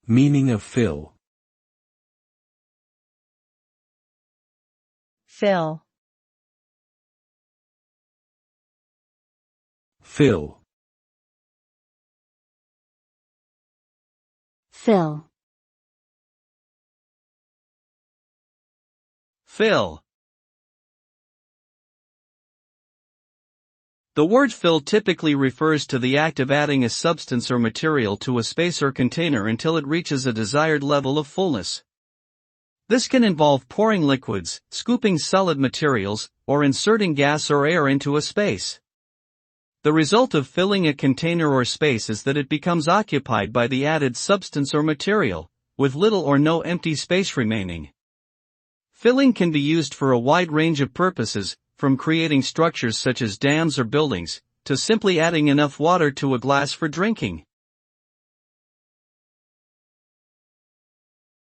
Meaning of fill. Fill. Fill. Fill. Fill. The word fill typically refers to the act of adding a substance or material to a space or container until it reaches a desired level of fullness. This can involve pouring liquids, scooping solid materials, or inserting gas or air into a space. The result of filling a container or space is that it becomes occupied by the added substance or material, with little or no empty space remaining. Filling can be used for a wide range of purposes, from creating structures such as dams or buildings, to simply adding enough water to a glass for drinking.